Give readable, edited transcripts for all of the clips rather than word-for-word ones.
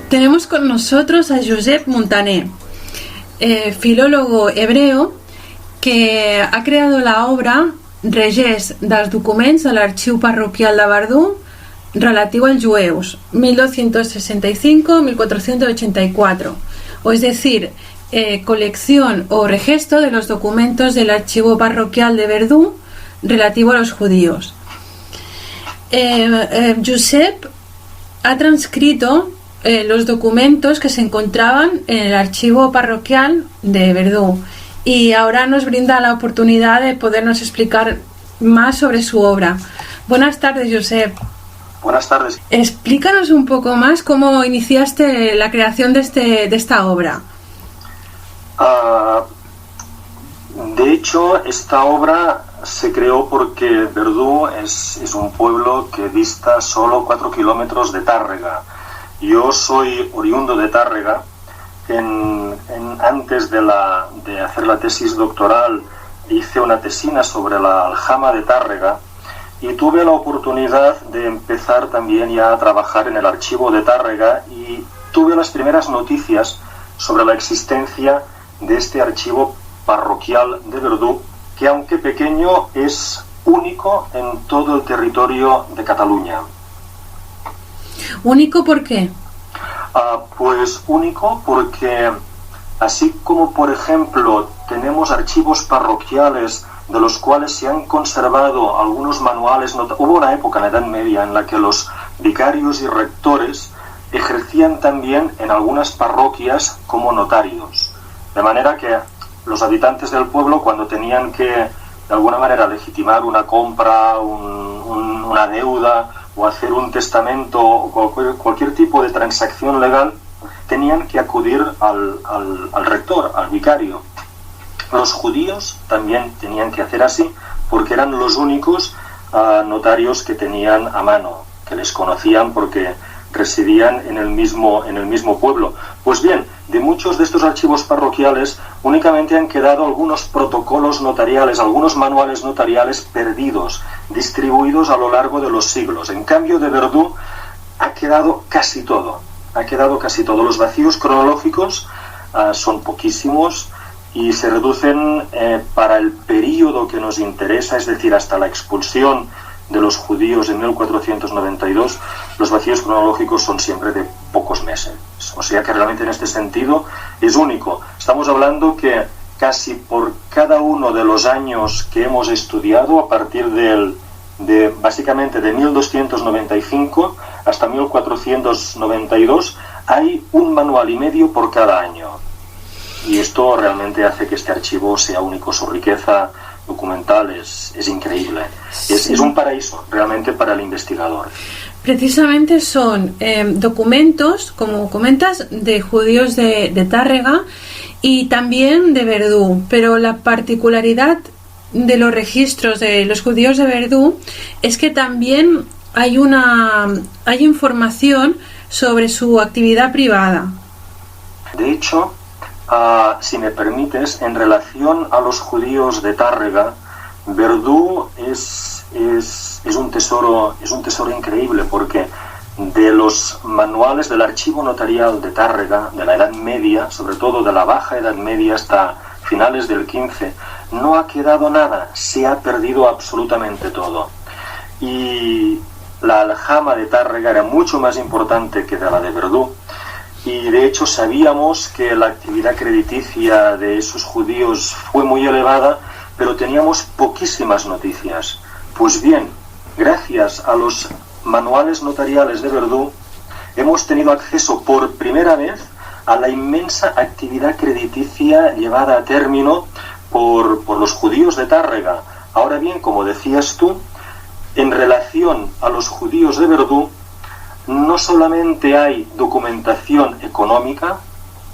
Tenemos con nosotros a Josep Muntaner, filólogo hebreo que ha creado la obra Regers dels documents de l'Arxiu Parroquial de Verdú relativo als jueus, 1265-1484, o es decir, colección o registro de los documentos del Archivo Parroquial de Verdú relativo a los judíos. Josep ha transcrito los documentos que se encontraban en el archivo parroquial de Verdú y ahora nos brinda la oportunidad de podernos explicar más sobre su obra. Buenas tardes, Josep. Buenas tardes. Explícanos un poco más cómo iniciaste la creación de esta obra. De hecho, esta obra se creó porque Verdú es un pueblo que dista solo 4 kilómetros de Tárrega. Yo soy oriundo de Tárrega. Antes de hacer la tesis doctoral hice una tesina sobre la aljama de Tárrega y tuve la oportunidad de empezar también ya a trabajar en el archivo de Tárrega y tuve las primeras noticias sobre la existencia de este archivo parroquial de Verdú, que aunque pequeño es único en todo el territorio de Cataluña. ¿Único por qué? Pues único porque así como por ejemplo tenemos archivos parroquiales de los cuales se han conservado algunos manuales, hubo una época en la Edad Media en la que los vicarios y rectores ejercían también en algunas parroquias como notarios, de manera que los habitantes del pueblo, cuando tenían que de alguna manera legitimar una compra, una deuda o hacer un testamento o cualquier tipo de transacción legal, tenían que acudir al rector, al vicario. Los judíos también tenían que hacer así porque eran los únicos notarios que tenían a mano, que les conocían porque residían en el mismo pueblo. Pues bien, de muchos de estos archivos parroquiales únicamente han quedado algunos protocolos notariales, algunos manuales notariales perdidos, distribuidos a lo largo de los siglos. En cambio, de Verdú ha quedado casi todo. Los vacíos cronológicos son poquísimos y se reducen para el período que nos interesa, es decir, hasta la expulsión de los judíos en 1492, los vacíos cronológicos son siempre de pocos meses. O sea que realmente en este sentido es único. Estamos hablando que casi por cada uno de los años que hemos estudiado, a partir básicamente de 1295 hasta 1492, hay un manual y medio por cada año. Y esto realmente hace que este archivo sea único. Su riqueza documental es increíble. Es un paraíso realmente para el investigador. Precisamente son documentos, como comentas, de judíos de Tárrega y también de Verdú, pero la particularidad de los registros de los judíos de Verdú es que también hay información sobre su actividad privada. De hecho, si me permites, en relación a los judíos de Tárrega, Verdú es un tesoro increíble, porque de los manuales del archivo notarial de Tárrega, de la Edad Media, sobre todo de la Baja Edad Media hasta finales del XV, no ha quedado nada, se ha perdido absolutamente todo. Y la aljama de Tárrega era mucho más importante que de la de Verdú. Y de hecho sabíamos que la actividad crediticia de esos judíos fue muy elevada, pero teníamos poquísimas noticias. Pues bien, gracias a los manuales notariales de Verdú, hemos tenido acceso por primera vez a la inmensa actividad crediticia llevada a término por los judíos de Tárrega. Ahora bien, como decías tú, en relación a los judíos de Verdú, no solamente hay documentación económica,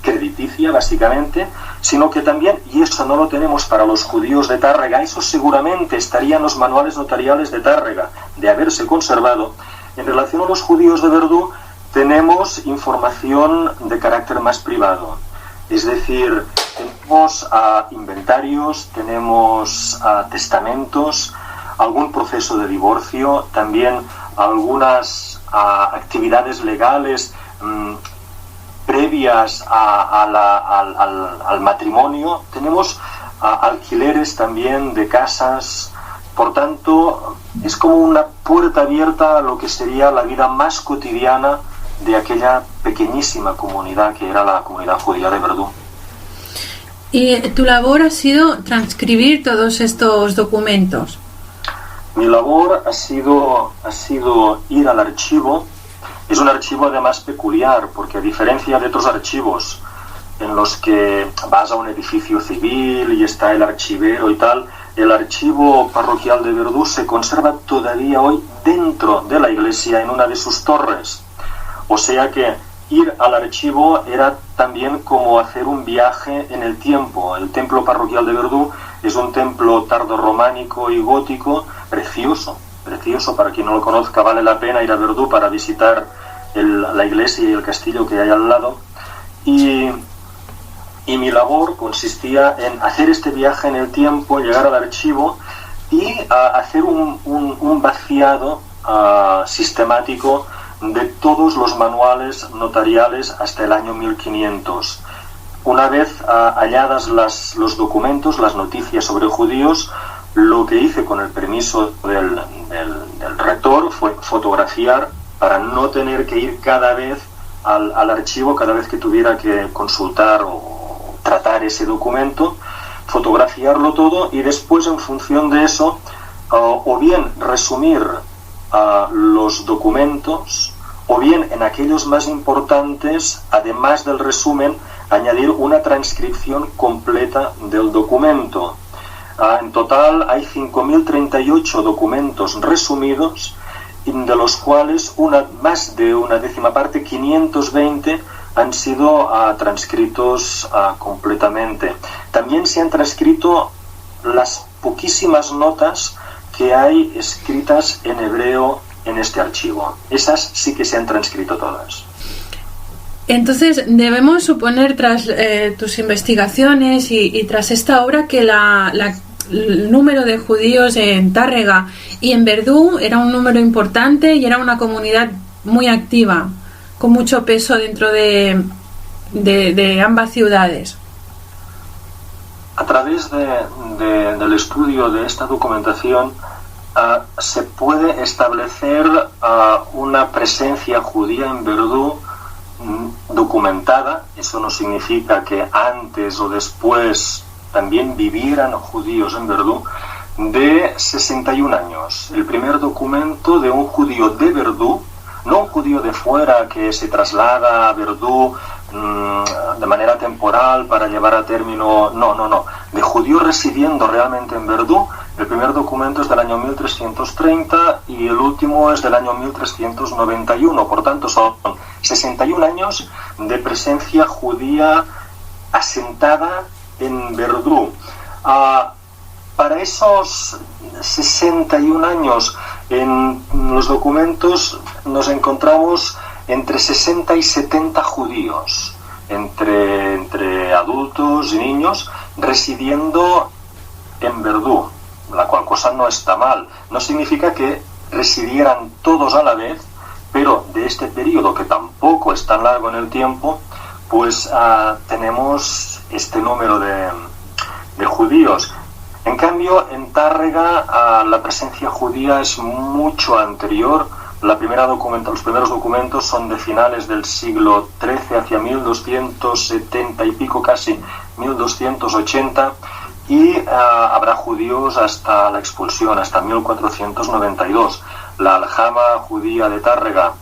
crediticia básicamente, sino que también, y eso no lo tenemos para los judíos de Tárrega, eso seguramente estaría en los manuales notariales de Tárrega, de haberse conservado. En relación a los judíos de Verdú, tenemos información de carácter más privado. Es decir, tenemos inventarios, tenemos testamentos, algún proceso de divorcio, también algunas actividades legales previas al matrimonio. Tenemos alquileres también de casas. Por tanto, es como una puerta abierta a lo que sería la vida más cotidiana de aquella pequeñísima comunidad que era la comunidad judía de Verdú. Y tu labor ha sido transcribir todos estos documentos. Mi labor ha sido ir al archivo. Es un archivo además peculiar, porque a diferencia de otros archivos en los que vas a un edificio civil y está el archivero y tal, el archivo parroquial de Verdú se conserva todavía hoy dentro de la iglesia en una de sus torres. O sea que ir al archivo era también como hacer un viaje en el tiempo. El templo parroquial de Verdú es un templo tardorrománico y gótico precioso, para quien no lo conozca vale la pena ir a Verdú para visitar la iglesia y el castillo que hay al lado. Y mi labor consistía en hacer este viaje en el tiempo, llegar al archivo y hacer un vaciado sistemático de todos los manuales notariales hasta el año 1500. Una vez halladas los documentos, las noticias sobre judíos, lo que hice con el permiso del rector fue fotografiar para no tener que ir cada vez al archivo, cada vez que tuviera que consultar o tratar ese documento, fotografiarlo todo y después, en función de eso, o bien resumir los documentos, o bien en aquellos más importantes, además del resumen, añadir una transcripción completa del documento. En total hay 5.038 documentos resumidos, de los cuales más de una décima parte, 520, han sido transcritos completamente. También se han transcrito las poquísimas notas que hay escritas en hebreo en este archivo. Esas sí que se han transcrito todas. Entonces, debemos suponer, tras tus investigaciones y tras esta obra, que el número de judíos en Tárrega y en Verdú era un número importante y era una comunidad muy activa, con mucho peso dentro de ambas ciudades. A través del estudio de esta documentación se puede establecer una presencia judía en Verdú documentada. Eso no significa que antes o después también vivieran judíos en Verdú, de 61 años. El primer documento de un judío de Verdú, no un judío de fuera que se traslada a Verdú de manera temporal para llevar a término, no, de judío residiendo realmente en Verdú. El primer documento es del año 1330 y el último es del año 1391, por tanto son 61 años de presencia judía asentada en Verdú. Para esos 61 años, en los documentos nos encontramos entre 60 y 70 judíos, entre adultos y niños, residiendo en Verdú, la cual cosa no está mal. No significa que residieran todos a la vez, pero de este periodo, que tampoco es tan largo en el tiempo, pues tenemos este número de judíos. En cambio, en Tárrega la presencia judía es mucho anterior. Los primeros documentos son de finales del siglo XIII, hacia 1270 y pico, casi 1280, y habrá judíos hasta la expulsión, hasta 1492. La aljama judía de Tárrega,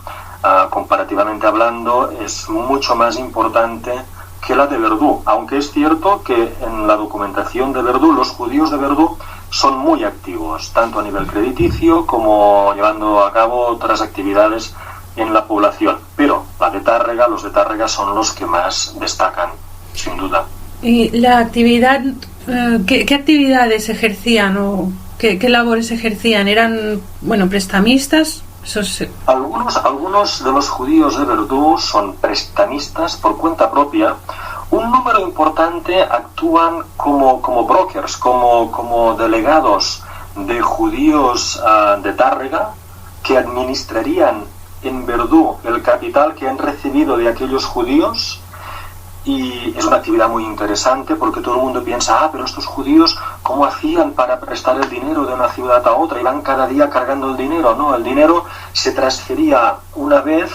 comparativamente hablando, es mucho más importante que la de Verdú, aunque es cierto que en la documentación de Verdú los judíos de Verdú son muy activos, tanto a nivel crediticio como llevando a cabo otras actividades en la población, pero los de Tárrega son los que más destacan, sin duda. ¿Y la actividad, qué actividades ejercían o qué labores ejercían? ¿Eran, prestamistas? Algunos de los judíos de Verdú son prestamistas por cuenta propia, un número importante actúan como brokers, como delegados de judíos de Tárrega, que administrarían en Verdú el capital que han recibido de aquellos judíos. Y es una actividad muy interesante porque todo el mundo piensa, pero estos judíos, ¿cómo hacían para prestar el dinero de una ciudad a otra? Iban cada día cargando el dinero. No, el dinero se transfería una vez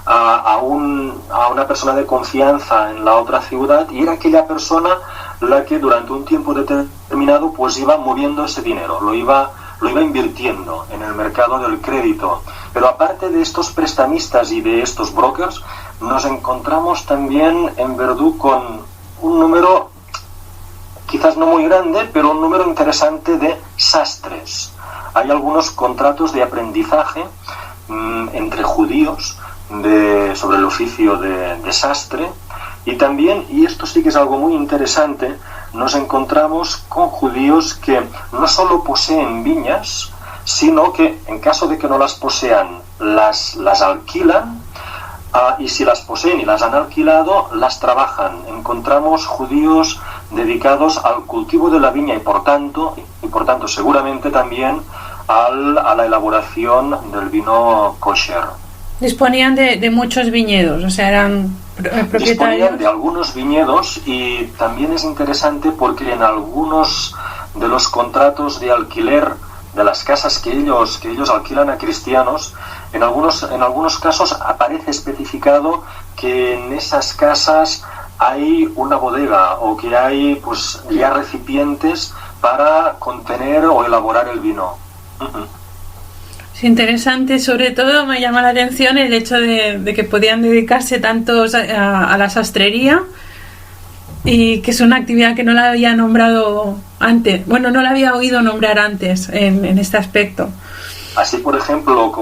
a una persona de confianza en la otra ciudad, y era aquella persona la que durante un tiempo determinado pues iba moviendo ese dinero, lo iba invirtiendo en el mercado del crédito. Pero aparte de estos prestamistas y de estos brokers, nos encontramos también en Verdú con un número, quizás no muy grande, pero un número interesante de sastres. Hay algunos contratos de aprendizaje entre judíos sobre el oficio de sastre, y también, y esto sí que es algo muy interesante, nos encontramos con judíos que no solo poseen viñas, sino que en caso de que no las posean, las alquilan, y si las poseen y las han alquilado, las trabajan. Encontramos judíos dedicados al cultivo de la viña y por tanto seguramente también a la elaboración del vino kosher. Disponían de muchos viñedos, o sea, eran propietarios. Disponían de algunos viñedos, y también es interesante porque en algunos de los contratos de alquiler de las casas que ellos alquilan a cristianos, en algunos casos aparece especificado que en esas casas hay una bodega, o que hay pues ya recipientes para contener o elaborar el vino. Es interesante, sobre todo me llama la atención el hecho de que podían dedicarse tantos a la sastrería, y que es una actividad que no la había nombrado antes, no la había oído nombrar antes en este aspecto. Así por ejemplo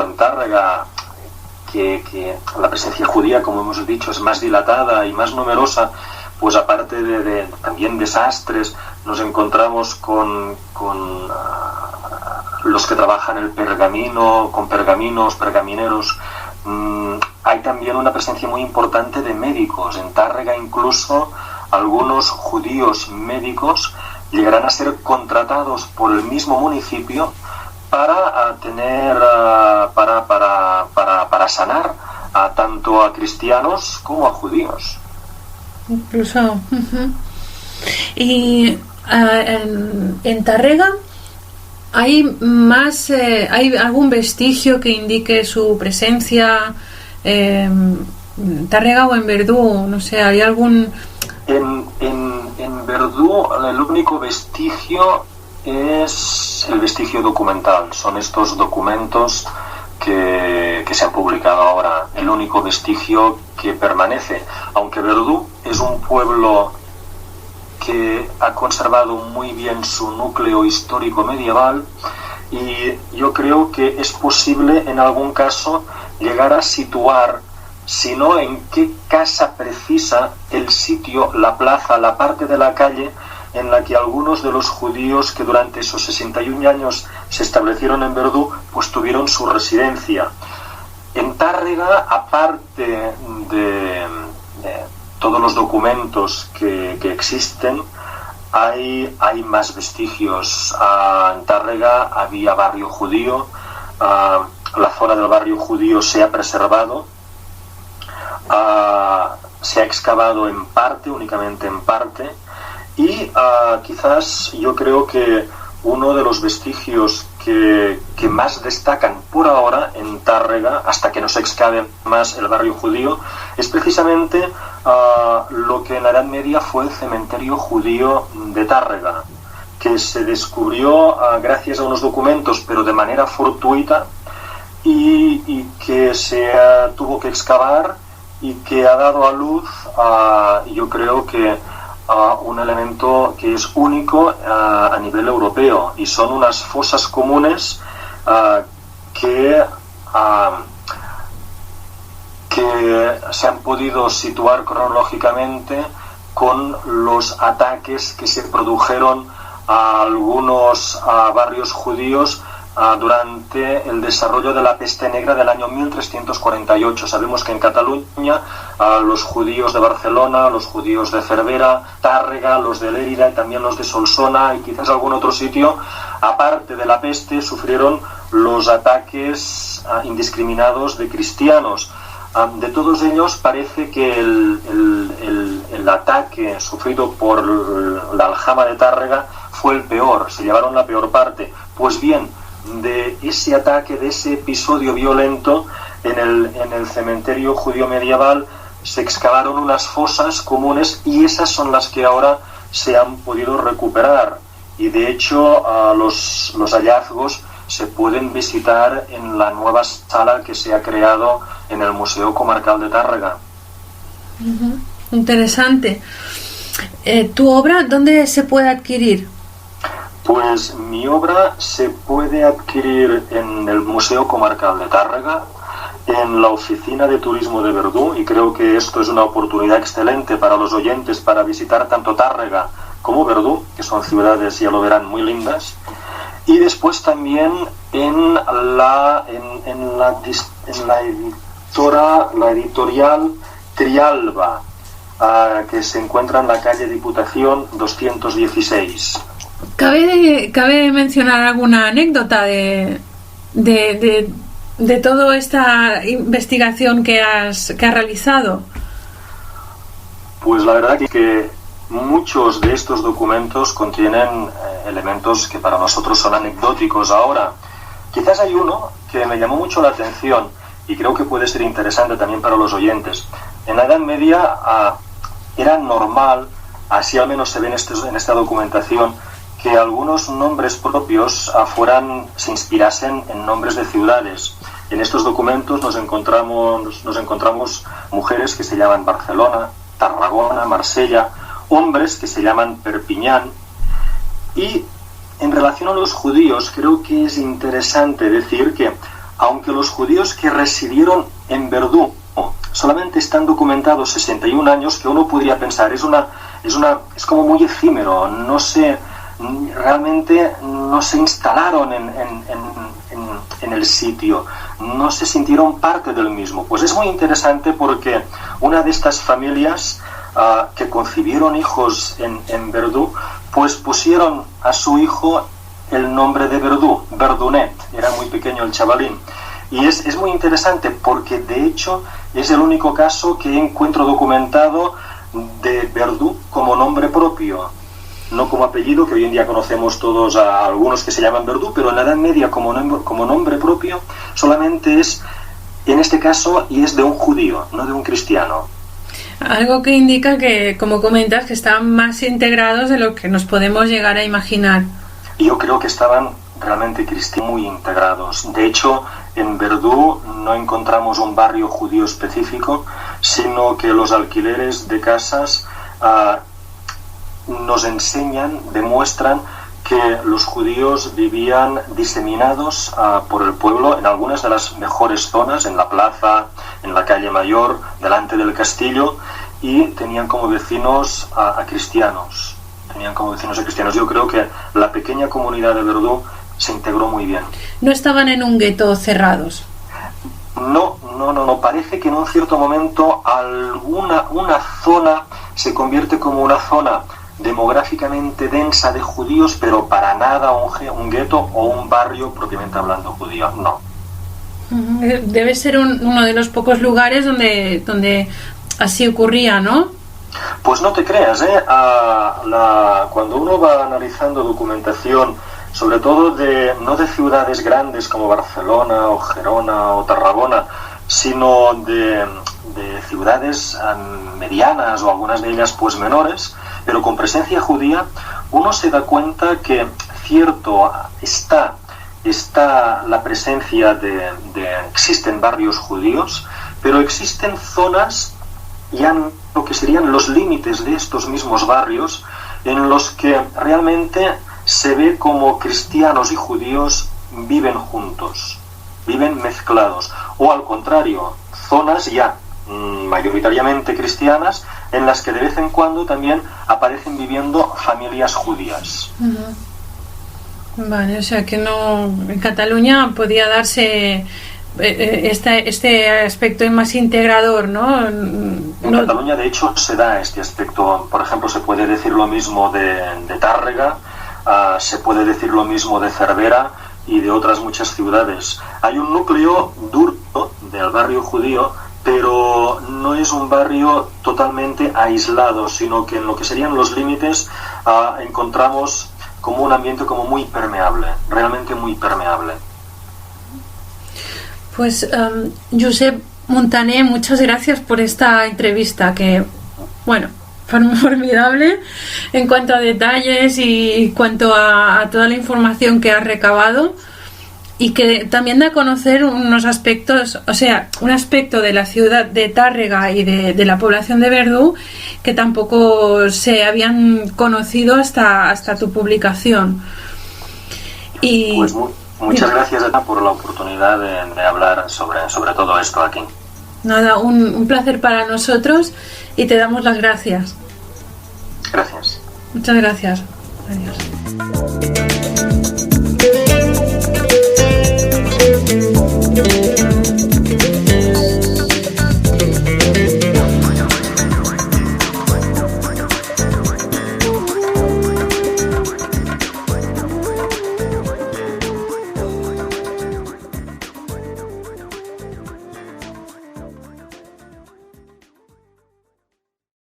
en Tárrega, que la presencia judía, como hemos dicho, es más dilatada y más numerosa, pues aparte también de sastres, nos encontramos con los que trabajan el pergamino, con pergamineros. Hay también una presencia muy importante de médicos. En Tárrega incluso algunos judíos médicos llegarán a ser contratados por el mismo municipio para sanar tanto a cristianos como a judíos. Incluso. Uh-huh. Y en Tárrega ¿hay hay algún vestigio que indique su presencia en Tárrega o en Verdú? No sé, ¿hay algún...? En Verdú el único vestigio es el vestigio documental. Son estos documentos que se han publicado ahora, el único vestigio que permanece. Aunque Verdú es un pueblo que ha conservado muy bien su núcleo histórico medieval, y yo creo que es posible en algún caso llegar a situar, si no en qué casa precisa, el sitio, la plaza, la parte de la calle en la que algunos de los judíos que durante esos 61 años se establecieron en Verdú pues tuvieron su residencia. En Tárrega, aparte de todos los documentos que existen, hay más vestigios. En Tárrega había barrio judío, la zona del barrio judío se ha preservado, se ha excavado en parte, únicamente en parte, y quizás yo creo que uno de los vestigios que más destacan por ahora en Tárrega, hasta que no se excave más el barrio judío, es precisamente lo que en la Edad Media fue el cementerio judío de Tárrega, que se descubrió gracias a unos documentos, pero de manera fortuita, y que se tuvo que excavar, y que ha dado a luz, yo creo que un elemento que es único a nivel europeo, y son unas fosas comunes que se han podido situar cronológicamente con los ataques que se produjeron a algunos barrios judíos durante el desarrollo de la peste negra del año 1348. Sabemos que en Cataluña los judíos de Barcelona, los judíos de Cervera, Tàrrega, los de Lérida y también los de Solsona y quizás algún otro sitio, aparte de la peste, sufrieron los ataques indiscriminados de cristianos. De todos ellos parece que el ataque sufrido por la aljama de Tàrrega fue el peor, se llevaron la peor parte. Pues bien, de ese ataque, de ese episodio violento, en el cementerio judío medieval se excavaron unas fosas comunes y esas son las que ahora se han podido recuperar. Y de hecho los hallazgos se pueden visitar en la nueva sala que se ha creado en el Museo Comarcal de Tàrrega. Interesante. ¿Tu obra dónde se puede adquirir? Pues mi obra se puede adquirir en el Museo Comarcal de Tàrrega, en la Oficina de Turismo de Verdú, y creo que esto es una oportunidad excelente para los oyentes para visitar tanto Tàrrega como Verdú, que son ciudades, ya lo verán, muy lindas. Y después también en la editorial Trialba, que se encuentra en la calle Diputación 216. ¿Cabe mencionar alguna anécdota de toda esta investigación que has realizado? Pues la verdad que muchos de estos documentos contienen elementos que para nosotros son anecdóticos ahora. Quizás hay uno que me llamó mucho la atención y creo que puede ser interesante también para los oyentes. En la Edad Media era normal, así al menos se ve en esta documentación, que algunos nombres propios se inspirasen en nombres de ciudades. En estos documentos nos encontramos mujeres que se llaman Barcelona, Tarragona, Marsella, hombres que se llaman Perpiñán. Y en relación a los judíos, creo que es interesante decir que aunque los judíos que residieron en Verdú solamente están documentados 61 años, que uno podría pensar es como muy efímero, realmente no se instalaron en el sitio, no se sintieron parte del mismo. Pues es muy interesante porque una de estas familias que concibieron hijos en Verdú, pues pusieron a su hijo el nombre de Verdú, Verdunet, era muy pequeño el chavalín. Y es muy interesante porque de hecho es el único caso que encuentro documentado de Verdú como nombre propio, no como apellido, que hoy en día conocemos todos a algunos que se llaman Verdú, pero en la Edad Media como nombre propio solamente es, en este caso, y es de un judío, no de un cristiano. Algo que indica que, como comentas, que están más integrados de lo que nos podemos llegar a imaginar. Yo creo que estaban realmente cristianos muy integrados. De hecho, en Verdú no encontramos un barrio judío específico, sino que los alquileres de casas nos demuestran que los judíos vivían diseminados por el pueblo en algunas de las mejores zonas, en la plaza, en la calle Mayor, delante del castillo, y tenían como vecinos a cristianos. Yo creo que la pequeña comunidad de Verdú se integró muy bien. ¿No estaban en un gueto cerrados? No. Parece que en un cierto momento una zona se convierte como una zona demográficamente densa de judíos, pero para nada un gueto o un barrio propiamente hablando judío, no. Debe ser uno de los pocos lugares donde así ocurría, ¿no? Pues no te creas, cuando uno va analizando documentación, sobre todo no de ciudades grandes como Barcelona o Gerona o Tarragona, sino de ciudades medianas o algunas de ellas pues menores, pero con presencia judía, uno se da cuenta que cierto está la presencia existen barrios judíos, pero existen zonas ya en lo que serían los límites de estos mismos barrios, en los que realmente se ve como cristianos y judíos viven juntos, viven mezclados, o al contrario, zonas ya mayoritariamente cristianas en las que de vez en cuando también aparecen viviendo familias judías. Vale, o sea que no, en Cataluña podía darse este aspecto más integrador, ¿no? En Cataluña, de hecho, se da este aspecto. Por ejemplo, se puede decir lo mismo de Tárrega, se puede decir lo mismo de Cervera y de otras muchas ciudades. Hay un núcleo duro del barrio judío, pero no es un barrio totalmente aislado, sino que en lo que serían los límites encontramos como un ambiente como muy permeable, realmente muy permeable. Pues Josep Montaner, muchas gracias por esta entrevista que, bueno, formidable en cuanto a detalles y en cuanto a toda la información que has recabado, y que también da a conocer unos aspectos, o sea, un aspecto de la ciudad de Tárrega y de la población de Verdú que tampoco se habían conocido hasta tu publicación. Y pues muchas gracias, Ana, por la oportunidad de hablar sobre todo esto aquí. Nada, un placer para nosotros y te damos las gracias. Gracias. Muchas gracias. Adiós.